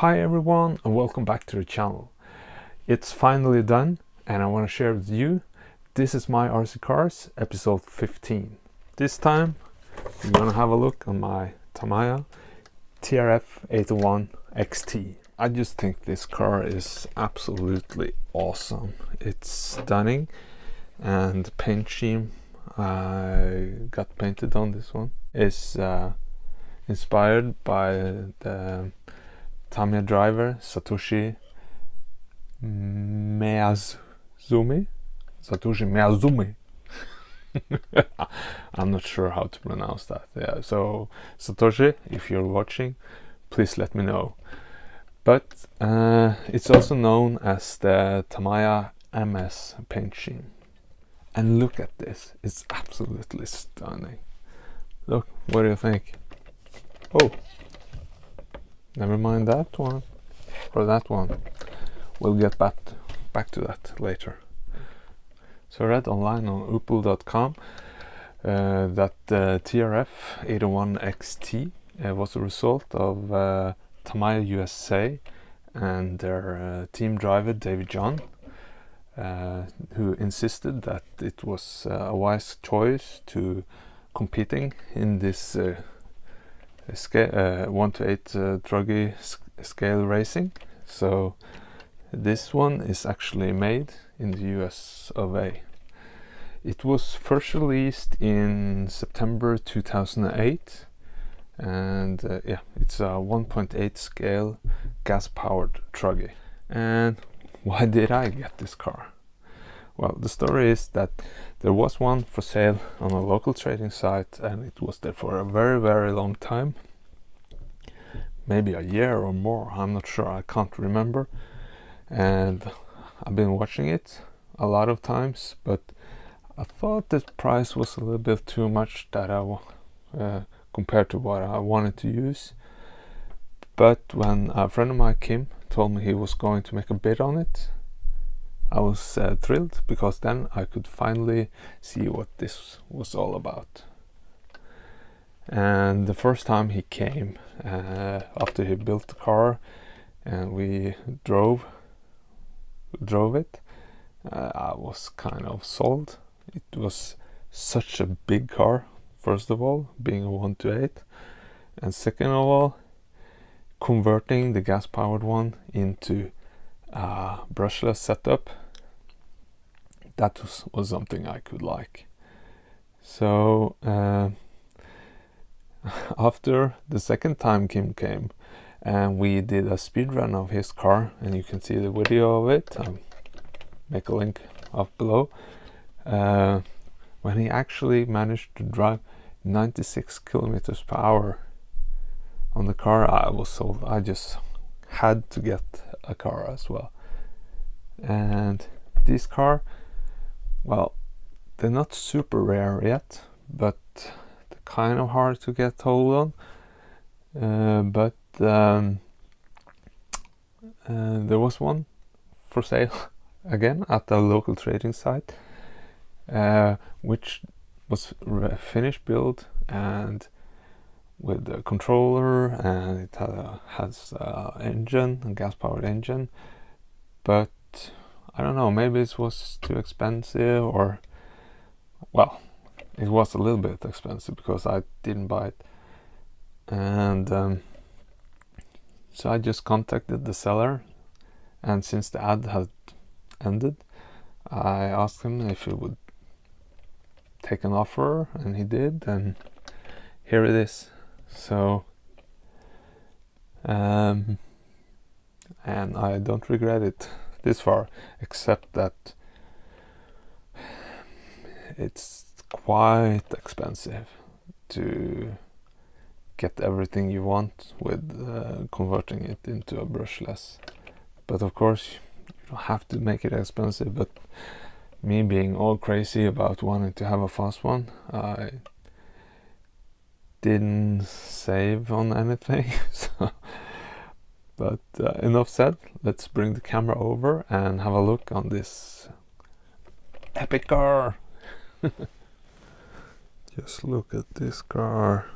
Hi everyone and welcome back to the channel. It's finally done and I want to share with you. This is my RC Cars episode 15. This time I'm gonna have a look on my Tamiya TRF801XT. I just think this car is absolutely awesome. It's stunning, and the paint scheme I got painted on this one is inspired by the Tamiya driver Satoshi Miyazumi. I'm not sure how to pronounce that. Yeah, so Satoshi, if you're watching, please let me know. But it's also known as the Tamiya MS paint scheme. And look at this, it's absolutely stunning. Look, what do you think? Oh, never mind that one, or that one. We'll get back to that later. So I read online on upel.com that the TRF801XT was a result of Tamiya USA and their team driver David John, who insisted that it was a wise choice to competing in this 1:8 Truggy scale racing. So this one is actually made in the US of A. It was first released in September 2008, and yeah, it's a 1.8 scale gas powered Truggy. And why did I get this car? Well, the story is that there was one for sale on a local trading site, and it was there for a very long time, maybe a year or more, I'm not sure, I can't remember. And I've been watching it a lot of times, but I thought the price was a little bit too much that compared to what I wanted to use. But when a friend of mine, Kim, told me he was going to make a bid on it, I was thrilled, because then I could finally see what this was all about. And the first time he came, after he built the car and we drove it, I was kind of sold. It was such a big car, first of all, being a 1:8, and second of all, converting the gas powered one into a brushless setup. That was something I could like. So after the second time Kim came and we did a speed run of his car, and you can see the video of it, I'll make a link up below, when he actually managed to drive 96 kilometers per hour on the car, I was sold. I just had to get a car as well. And this car, well, they're not super rare yet, but they're kind of hard to get hold on. But there was one for sale again at a local trading site, which was finished build and with a controller, and it has engine, a gas powered engine. But I don't know, maybe it was too expensive, or well, it was a little bit expensive because I didn't buy it. And so I just contacted the seller, and since the ad had ended, I asked him if he would take an offer, and he did, and here it is. So and I don't regret it this far, except that it's quite expensive to get everything you want with converting it into a brushless. But of course you don't have to make it expensive, but me being all crazy about wanting to have a fast one, I didn't save on anything. So, but enough said, let's bring the camera over and have a look on this epic car. Just look at this car.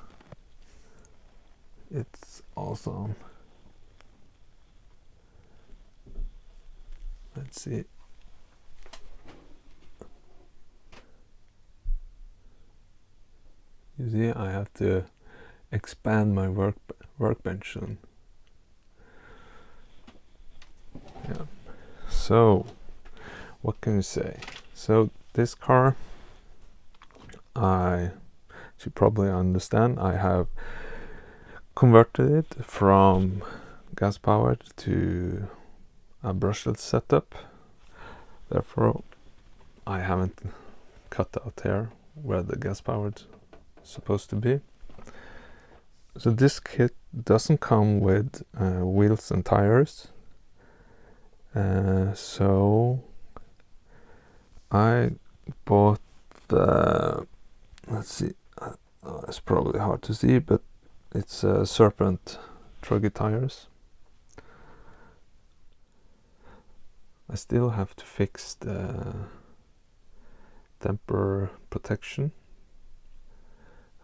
It's awesome. see. You see, I have to expand my workbench soon. Yeah. So, what can you say? So this car, I should probably understand, I have converted it from gas powered to a brushless setup. Therefore, I haven't cut out here where the gas powered is supposed to be. So this kit doesn't come with wheels and tires. So I bought the, let's see, it's probably hard to see, but it's Serpent Truggy tires. I still have to fix the temper protection.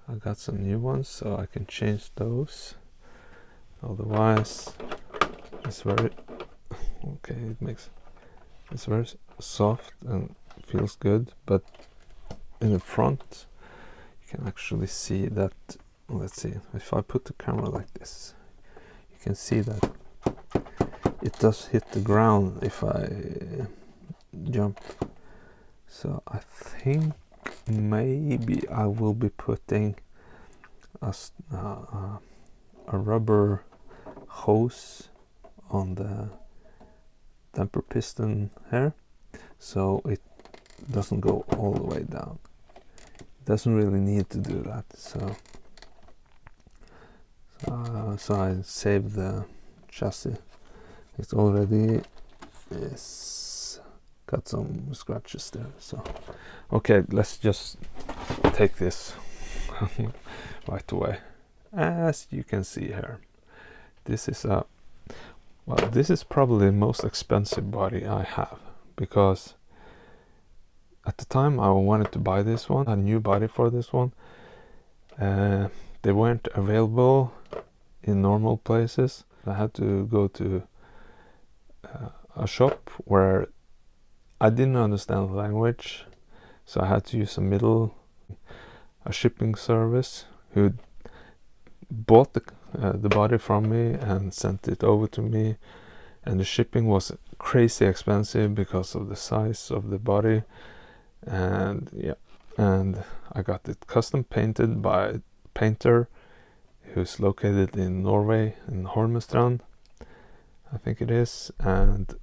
I got some new ones, so I can change those. Otherwise, it's very okay. It's very soft and feels good, but in the front, you can actually see that. Let's see, if I put the camera like this, you can see that it does hit the ground if I jump. So I think maybe I will be putting a rubber hose on the temper piston here, so it doesn't go all the way down. It doesn't really need to do that, so I saved the chassis. It already is got some scratches there. So okay, let's just take this right away. As you can see here, this is this is probably the most expensive body I have, because at the time I wanted to buy this one, a new body for this one. They weren't available in normal places. I had to go to a shop where I didn't understand the language, so I had to use a shipping service who bought the body from me and sent it over to me, and the shipping was crazy expensive because of the size of the body. And yeah, and I got it custom painted by a painter who's located in Norway, in Holmestrand, I think it is, and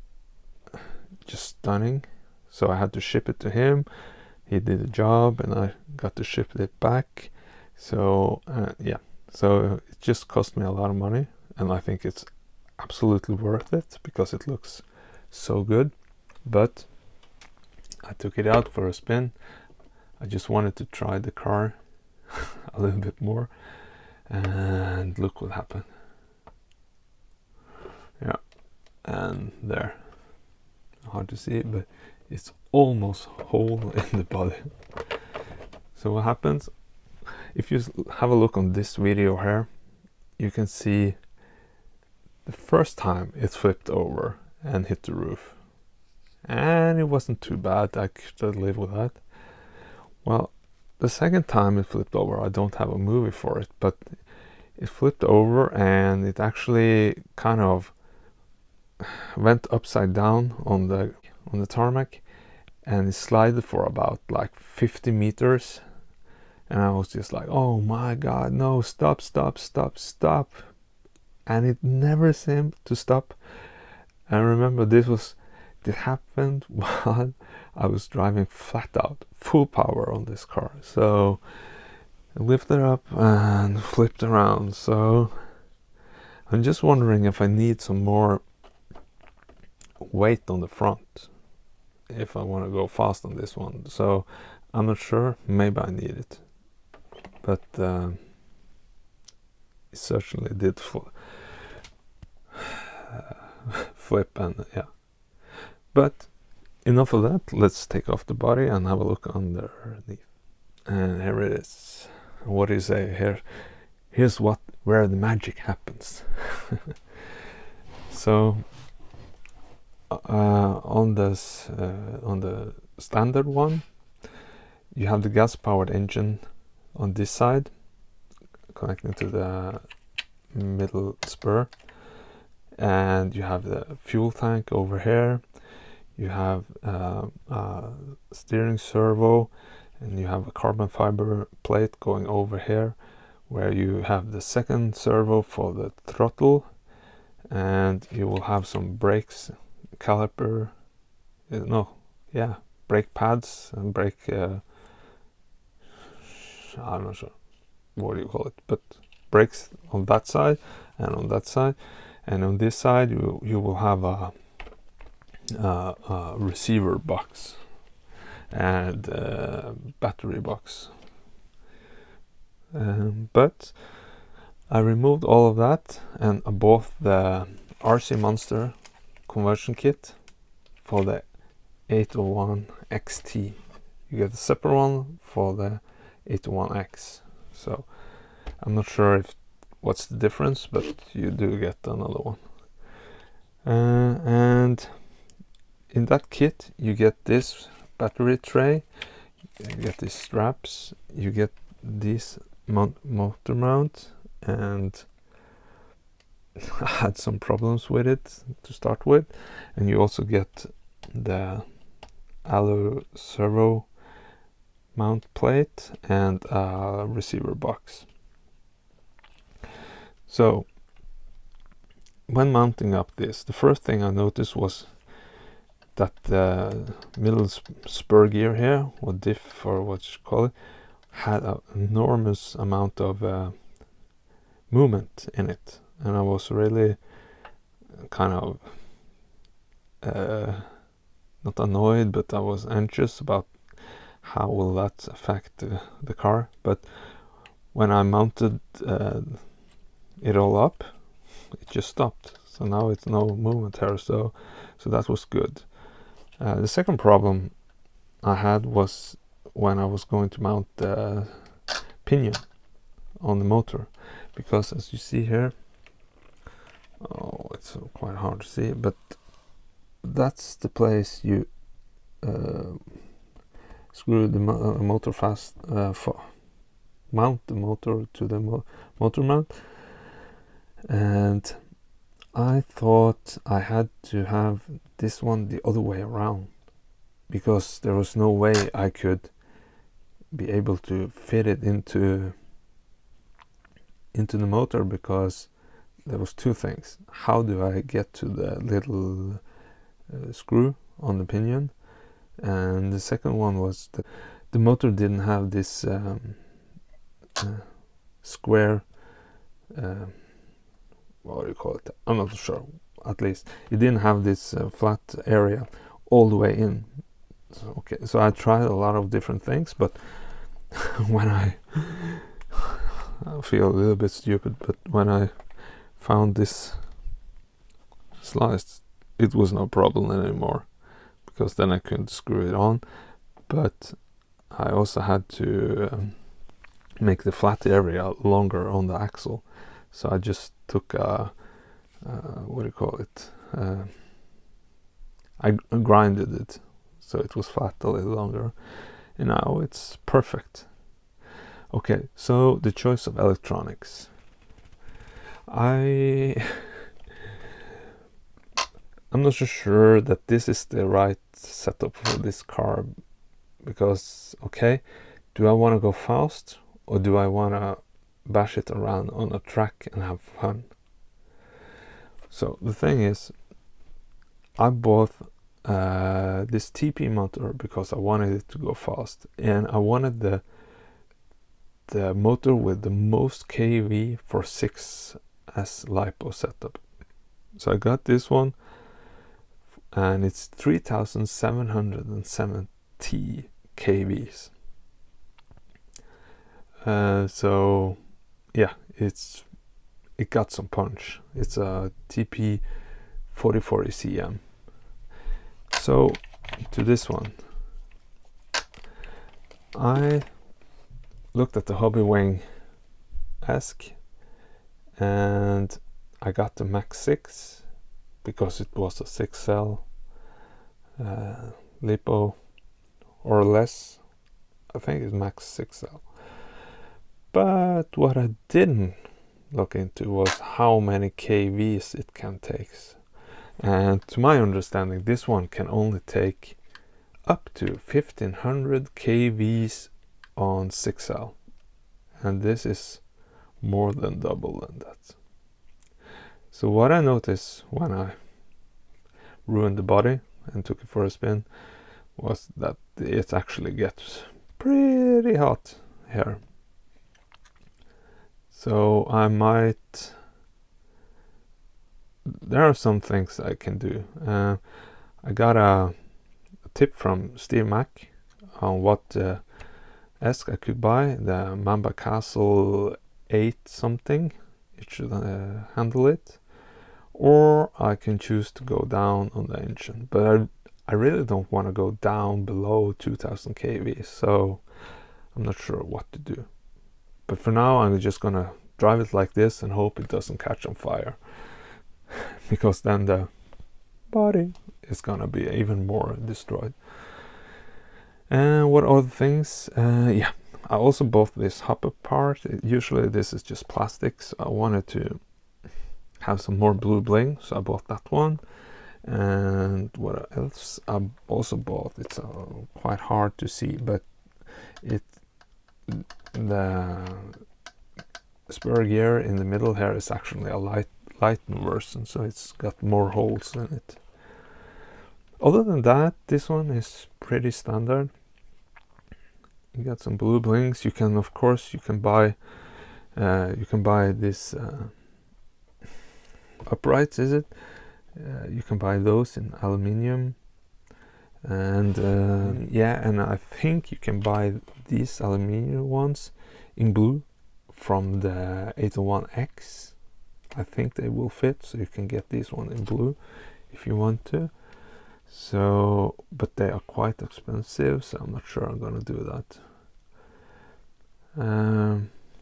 just stunning. So I had to ship it to him. He did the job and I got to ship it back. So yeah, so it just cost me a lot of money, and I think it's absolutely worth it because it looks so good. But I took it out for a spin. I just wanted to try the car a little bit more, and look what happened. Yeah, and there, hard to see, but it's almost whole in the body. So what happens, if you have a look on this video here, you can see the first time it flipped over and hit the roof, and it wasn't too bad. I could live with that. Well, the second time it flipped over, I don't have a movie for it, but it flipped over and it actually kind of went upside down on the tarmac, and it slid for about like 50 meters, and I was just like, oh my god, no, stop, and it never seemed to stop. And remember, this happened while I was driving flat out, full power on this car. So I lifted up and flipped around. So I'm just wondering if I need some more weight on the front if I want to go fast on this one. So I'm not sure, maybe I need it, but it certainly did flip, and yeah. But enough of that, let's take off the body and have a look underneath. And here it is. What do you say? Here's where the magic happens. So on the standard one, you have the gas-powered engine on this side, connecting to the middle spur, and you have the fuel tank over here. You have a steering servo, and you have a carbon fiber plate going over here, where you have the second servo for the throttle, and you will have some brakes, caliper, brake pads and brake, I'm not sure what do you call it, but brakes on that side and on that side, and on this side you will have a receiver box and battery box. But I removed all of that and I bought the RC Monster conversion kit for the 801XT. You get a separate one for the 801X. So I'm not sure what's the difference, but you do get another one. And in that kit you get this battery tray, you get these straps, you get this motor mount, and I had some problems with it to start with, and you also get the alu servo mount plate and a receiver box. So when mounting up this, the first thing I noticed was that the middle spur gear here, or diff or what you call it, had an enormous amount of movement in it, and I was really kind of not annoyed, but I was anxious about how will that affect the car. But when I mounted it all up, it just stopped, so now it's no movement here, so that was good. The second problem I had was when I was going to mount the pinion on the motor, because as you see here, it's quite hard to see, but that's the place you screw the motor fast, mount the motor to the motor mount, and I thought I had to have this one the other way around, because there was no way I could be able to fit it into the motor, because there was two things. How do I get to the little screw on the pinion? And the second one was the motor didn't have this square, what do you call it? I'm not sure. At least it didn't have this flat area all the way in. So I tried a lot of different things, but when I feel a little bit stupid, but when I found this slice, it was no problem anymore, because then I could screw it on. But I also had to make the flat area longer on the axle, so I just took a what do you call it, I grinded it so it was flat a little longer, and now it's perfect. Okay, so the choice of electronics. I'm not so sure that this is the right setup for this car, because okay, do I want to go fast, or do I want to bash it around on a track and have fun? So the thing is, I bought this TP motor because I wanted it to go fast, and I wanted the motor with the most kV for 6S LiPo setup. So I got this one, and it's 3770 kVs. So yeah, it got some punch. It's a TP 4040 CM. So to this one, I looked at the Hobbywing-esque, and I got the Max 6 because it was a 6 cell lipo or less. I think it's max 6L. But what I didn't look into was how many kVs it can take. And to my understanding, this one can only take up to 1500 kVs on 6L. And this is more than double than that. So what I noticed when I ruined the body and took it for a spin was that it actually gets pretty hot here. So there are some things I can do. I got a tip from Steve Mack on what ESC I could buy, the Mamba Castle 8 something. It should handle it. Or I can choose to go down on the engine. But I really don't want to go down below 2000 kV, so I'm not sure what to do. But for now, I'm just gonna drive it like this and hope it doesn't catch on fire. Because then the body is gonna be even more destroyed. And what other things? Yeah, I also bought this hopper part. Usually this is just plastic, so I wanted to have some more blue bling, so I bought that one. And what else I also bought? It's quite hard to see, but the spur gear in the middle here is actually a lightened version, so it's got more holes in it. Other than that, this one is pretty standard. You got some blue blings. You can, of course, you can buy this uprights, is it? You can buy those in aluminium, and yeah, and I think you can buy these aluminium ones in blue from the 801X. I think they will fit, so you can get this one in blue if you want to. So, but they are quite expensive, so I'm not sure I'm gonna do that.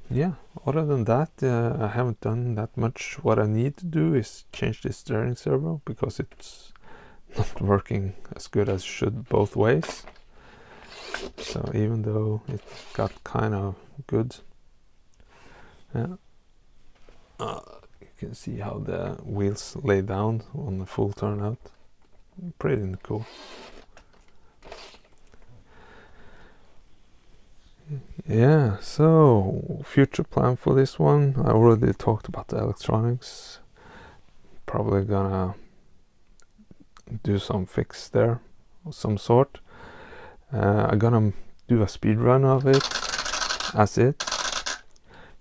Yeah, other than that, I haven't done that much. What I need to do is change the steering servo because it's not working as good as it should both ways. So even though it got kind of good, yeah, you can see how the wheels lay down on the full turnout. Pretty cool. Yeah, so future plan for this one. I already talked about the electronics. Probably gonna do some fix there of some sort. I'm gonna do a speed run of it as it,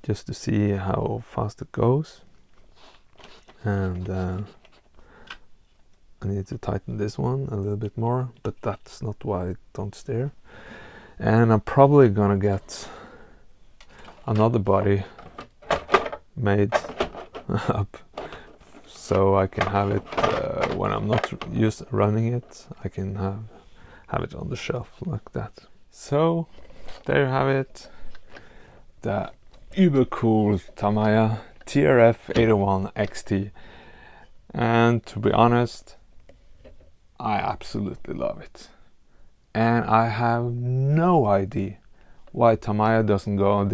just to see how fast it goes. And I need to tighten this one a little bit more, but that's not why I don't steer. And I'm probably gonna get another body made up so I can have it when I'm not running it. I can have it on the shelf like that. So there you have it, the uber cool Tamiya TRF801XT. And to be honest, I absolutely love it. And I have no idea why Tamiya doesn't go on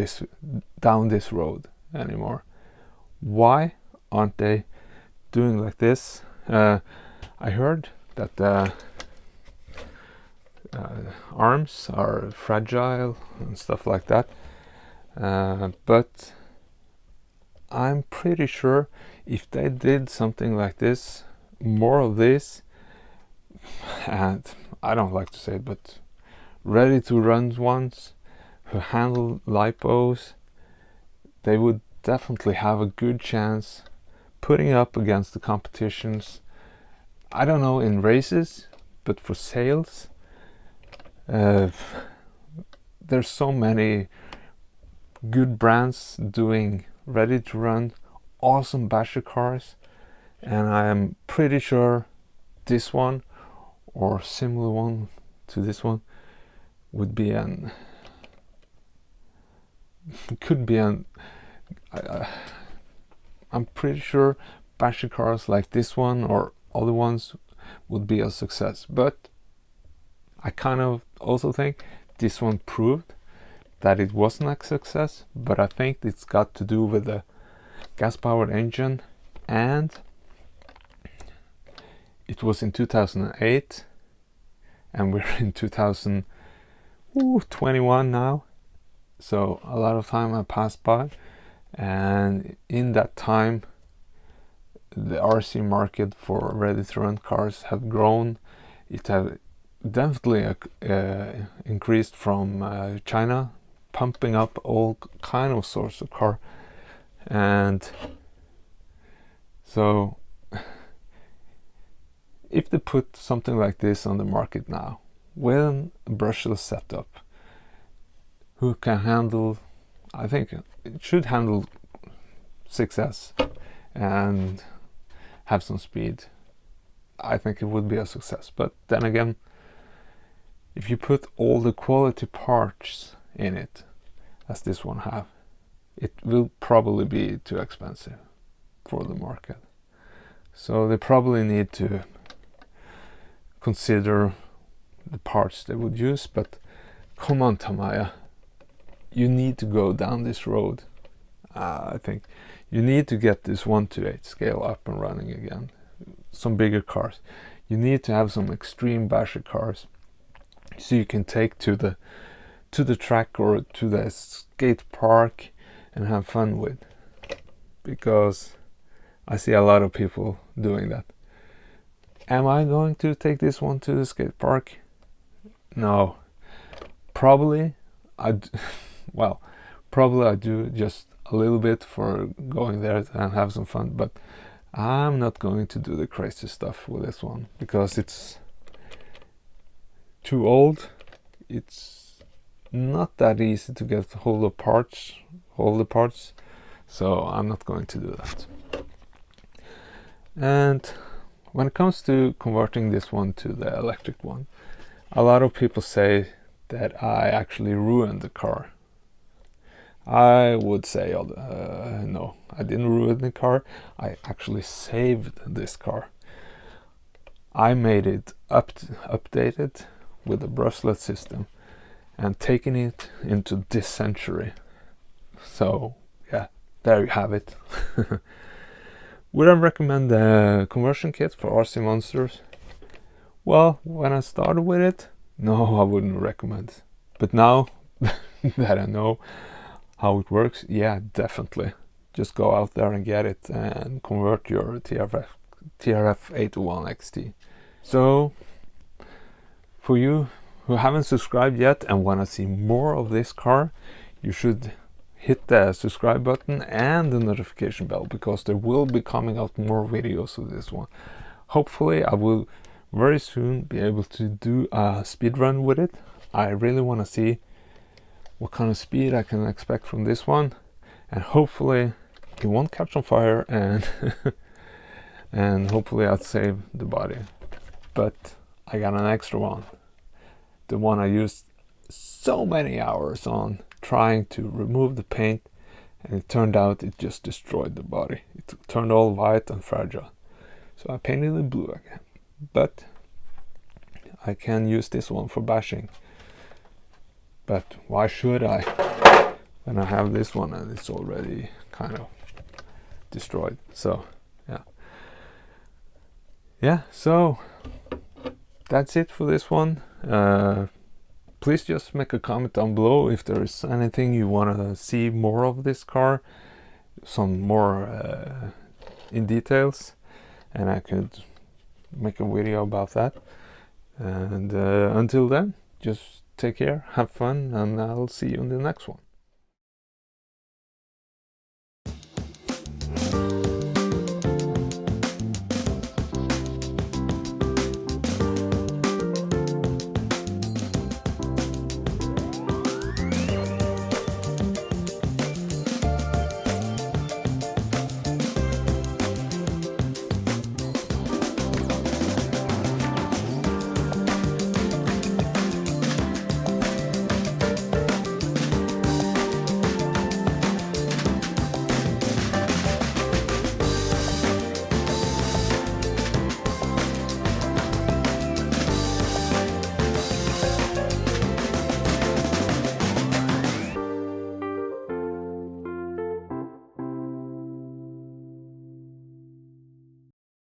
down this road anymore. Why aren't they doing like this? I heard that the arms are fragile and stuff like that, but I'm pretty sure if they did something like this, more of this, and I don't like to say it, but ready to run ones who handle lipos, they would definitely have a good chance putting up against the competitions. I don't know in races, but for sales, there's so many good brands doing ready to run awesome basher cars, and I am pretty sure this one or similar one to this one would be I'm pretty sure basher cars like this one or other ones would be a success. But I kind of also think this one proved that it wasn't a success, but I think it's got to do with the gas-powered engine, and it was in 2008 and we're in 2021 now, so a lot of time had passed by, and in that time the RC market for ready-to-run cars have grown. It have definitely increased from China, pumping up all kind of sorts of car. And so if they put something like this on the market now with a brushless setup, who can handle, I think it should handle 6S and have some speed, I think it would be a success. But then again, if you put all the quality parts in it as this one have, it will probably be too expensive for the market. So they probably need to consider the parts they would use. But come on, Tamiya, you need to go down this road. I think you need to get this 1:8 scale up and running again. Some bigger cars. You need to have some extreme basher cars, so you can take to the track or to the skate park and have fun with. Because I see a lot of people doing that. Am I going to take this one to the skate park? No. Probably probably I do just a little bit for going there and have some fun, but I'm not going to do the crazy stuff with this one because it's too old. It's not that easy to get hold of the parts, so I'm not going to do that. And when it comes to converting this one to the electric one, a lot of people say that I actually ruined the car. I would say no, I didn't ruin the car. I actually saved this car. I made it updated with a brushless system and taking it into this century. So yeah, there you have it. Would I recommend the conversion kit for RC Monsters? Well, when I started with it, no, I wouldn't recommend it. But now that I know how it works, yeah, definitely. Just go out there and get it and convert your TRF801XT. So, for you who haven't subscribed yet and want to see more of this car, you should hit the subscribe button and the notification bell, because there will be coming out more videos of this one. Hopefully I will very soon be able to do a speed run with it. I really want to see what kind of speed I can expect from this one, and hopefully it won't catch on fire, and and hopefully I'll save the body. But I got an extra one, the one I used so many hours on trying to remove the paint, and it turned out it just destroyed the body. It turned all white and fragile, so I painted it blue again. But I can use this one for bashing. But why should I when I have this one and it's already kind of destroyed? So yeah, so that's it for this one. Please just make a comment down below if there is anything you want to see more of this car, some more in details, and I could make a video about that. And until then, just take care, have fun, and I'll see you in the next one.